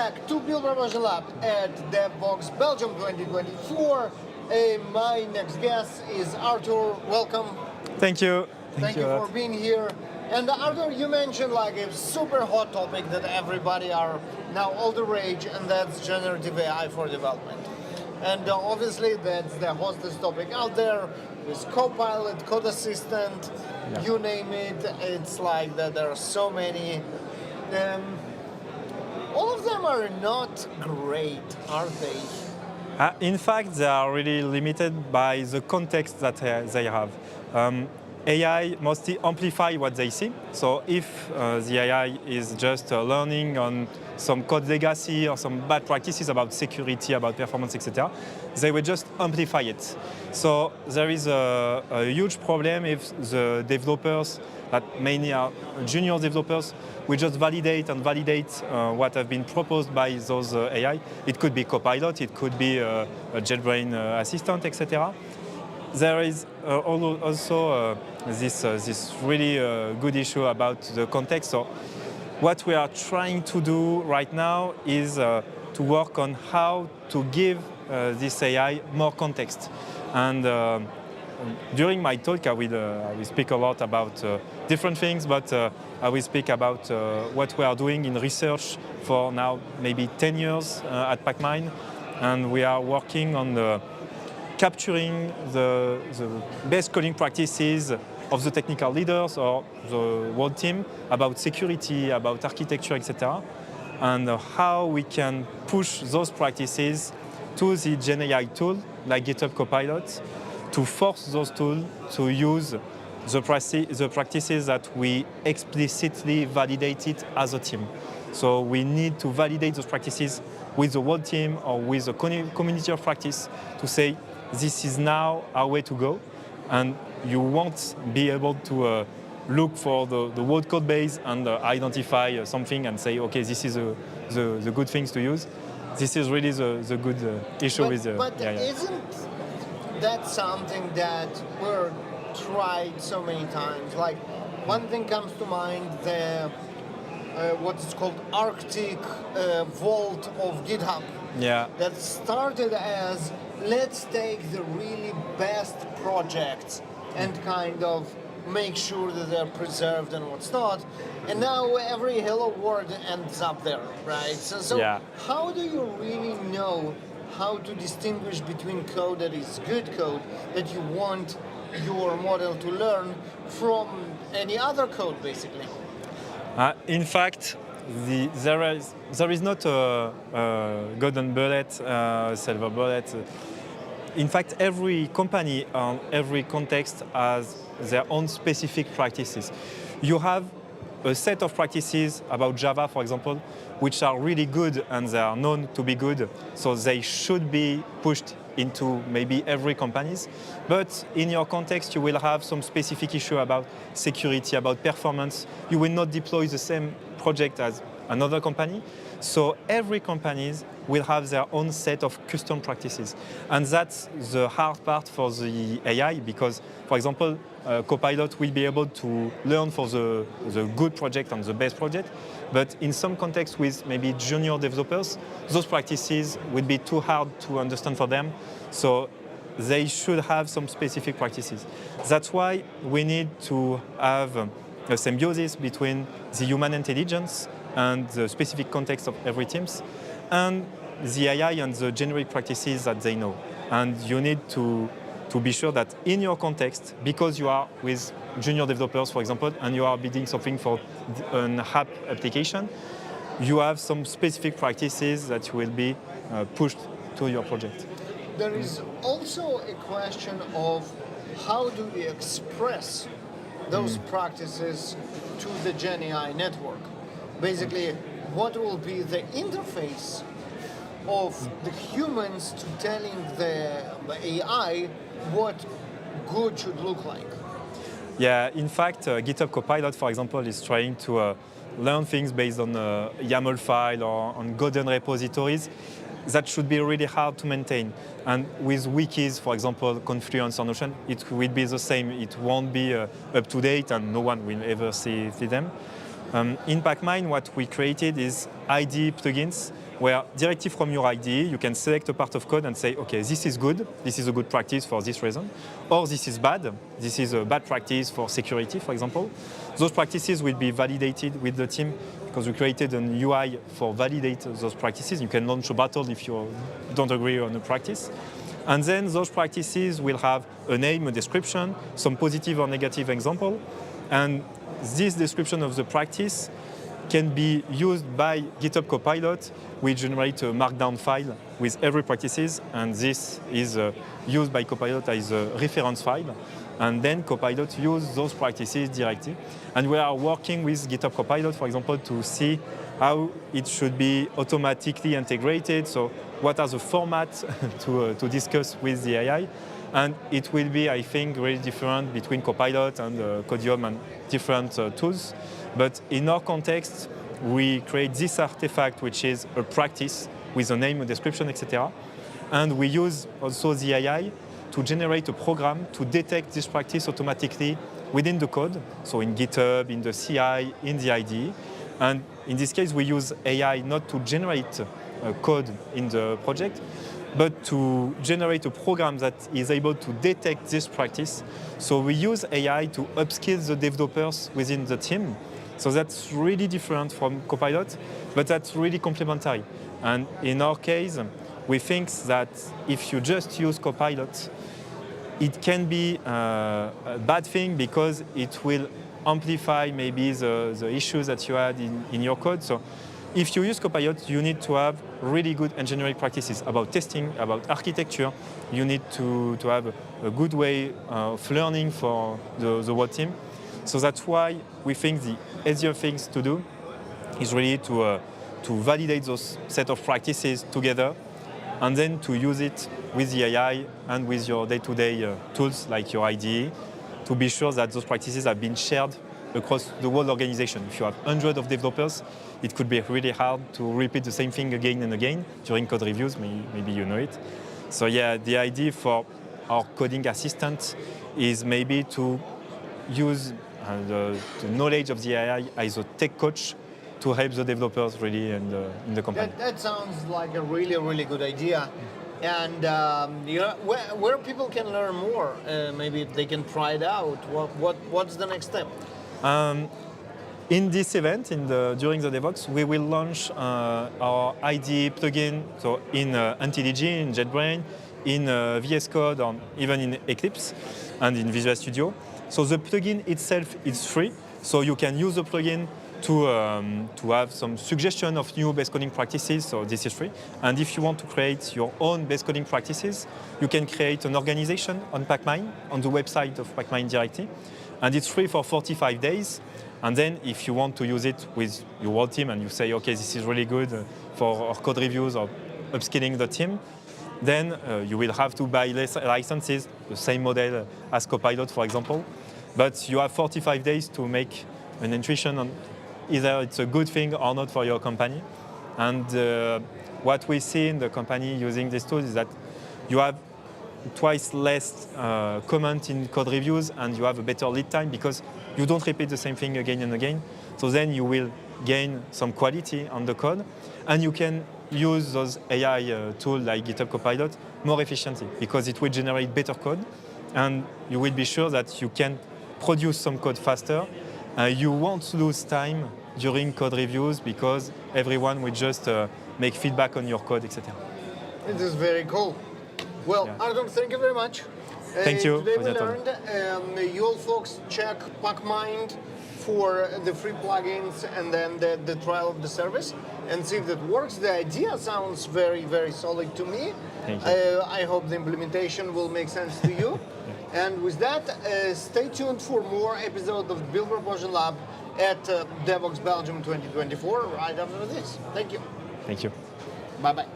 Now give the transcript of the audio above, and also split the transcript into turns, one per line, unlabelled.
back to Build Revolution Lab at DevVox Belgium 2024. My next guest is Arthur. Welcome.
Thank you.
Thank you for being here. And Arthur, you mentioned like a super hot topic that everybody are now all the rage, and that's generative AI for development. And obviously that's the hottest topic out there with Copilot, Code Assistant, you name it. It's like that there are so many. All of them are not great, are they?
In fact, they are really limited by the context that they have. AI mostly amplify what they see. So if the AI is just learning on some code legacy or some bad practices about security, about performance, etc., they will just amplify it. So there is a huge problem if the developers, that mainly are junior developers, we just validate what have been proposed by those AI. It could be Copilot, it could be a JetBrain assistant, etc. There is also this really good issue about the context. So what we are trying to do right now is to work on how to give this AI more context. And during my talk, I will speak a lot about different things, but I will speak about what we are doing in research for now maybe 10 years at Pacmine. And we are working on capturing the best coding practices of the technical leaders or the whole team about security, about architecture, etc. And how we can push those practices to the GenAI tool, like GitHub Copilot, to force those tools to use the practices that we explicitly validated as a team. So we need to validate those practices with the whole team or with the community of practice to say, this is now our way to go. And you won't be able to look for the whole code base and identify something and say, okay, this is the good things to use. This is really the good issue with
But isn't that something that we're tried so many times? Like, one thing comes to mind, the what's called Arctic Vault of GitHub.
Yeah.
That started as, let's take the really best projects and kind of make sure that they're preserved and what's not. And now every Hello World ends up there, right? So
yeah.
How do you really know how to distinguish between code that is good code that you want your model to learn from any other code, basically?
In fact, there is not a golden bullet, silver bullet. In fact, every company and every context has their own specific practices. You have a set of practices about Java, for example, which are really good and they are known to be good, so they should be pushed into maybe every companies. But in your context, you will have some specific issue about security, about performance. You will not deploy the same project as another company. So every companies will have their own set of custom practices. And that's the hard part for the AI because, for example, Copilot will be able to learn for the good project and the best project. But in some contexts with maybe junior developers, those practices will be too hard to understand for them. So they should have some specific practices. That's why we need to have a symbiosis between the human intelligence and the specific context of every teams, and the AI and the generic practices that they know. And you need to be sure that in your context, because you are with junior developers, for example, and you are building something for an app application, you have some specific practices that will be pushed to your project.
There is also a question of how do we express those practices to the GenAI network? Basically, what will be the interface of the humans to telling the AI what good should look like?
Yeah, in fact, GitHub Copilot, for example, is trying to learn things based on a YAML file or on golden repositories. That should be really hard to maintain. And with wikis, for example, Confluence or Notion, it will be the same. It won't be up to date and no one will ever see them. In Pacmine, what we created is IDE plugins, where directly from your IDE, you can select a part of code and say, okay, this is good, this is a good practice for this reason, or this is bad, this is a bad practice for security, for example. Those practices will be validated with the team because we created an UI for validate those practices. You can launch a battle if you don't agree on a practice. And then those practices will have a name, a description, some positive or negative example. And this description of the practice can be used by GitHub Copilot. We generate a markdown file with every practices, and this is used by Copilot as a reference file. And then Copilot uses those practices directly. And we are working with GitHub Copilot, for example, to see how it should be automatically integrated. So what are the formats to discuss with the AI? And it will be, I think, really different between Copilot and Codium and different tools. But in our context, we create this artifact, which is a practice with a name, a description, etc. And we use also the AI to generate a program to detect this practice automatically within the code. So in GitHub, in the CI, in the IDE. And in this case, we use AI not to generate code in the project, but to generate a program that is able to detect this practice. So we use AI to upskill the developers within the team. So that's really different from Copilot, but that's really complementary. And in our case, we think that if you just use Copilot, it can be a bad thing because it will amplify maybe the issues that you had in your code. So if you use Copilot, you need to have really good engineering practices about testing, about architecture. You need to have a good way of learning for the whole team. So that's why we think the easier things to do is really to validate those set of practices together and then to use it with the AI and with your day-to-day tools like your IDE to be sure that those practices have been shared across the whole organization. If you have hundreds of developers, it could be really hard to repeat the same thing again and again during code reviews, maybe you know it. So yeah, the idea for our coding assistant is maybe to use the knowledge of the AI as a tech coach to help the developers really in the company.
That sounds like a really, really good idea. And where people can learn more, maybe they can try it out. What's the next step?
In this event, during the DevOps, we will launch our IDE plugin, so in NTDG, in JetBrains, in VS Code, or even in Eclipse, and in Visual Studio. So the plugin itself is free, so you can use the plugin to have some suggestion of new base coding practices, so this is free. And if you want to create your own base coding practices, you can create an organization on Pacmine, on the website of Pacmine directly. And it's free for 45 days. And then if you want to use it with your whole team and you say, okay, this is really good for our code reviews or upskilling the team, then you will have to buy less licenses, the same model as Copilot, for example. But you have 45 days to make an intuition on either it's a good thing or not for your company. And what we see in the company using this tool is that you have twice less comment in code reviews and you have a better lead time because you don't repeat the same thing again and again. So then you will gain some quality on the code and you can use those AI tools like GitHub Copilot more efficiently because it will generate better code and you will be sure that you can produce some code faster. You won't lose time during code reviews because everyone will just make feedback on your code, etc.
It is very cool. Well, yeah. Arthur, thank you very much.
Thank you.
Today we learned, you all folks check Pacmine for the free plugins and then the trial of the service and see if that works. The idea sounds very, very solid to me.
Thank you.
I hope the implementation will make sense to you. And with that, stay tuned for more episodes of Build Proportion Lab at DevOps Belgium 2024 right after this. Thank you.
Thank you.
Bye-bye.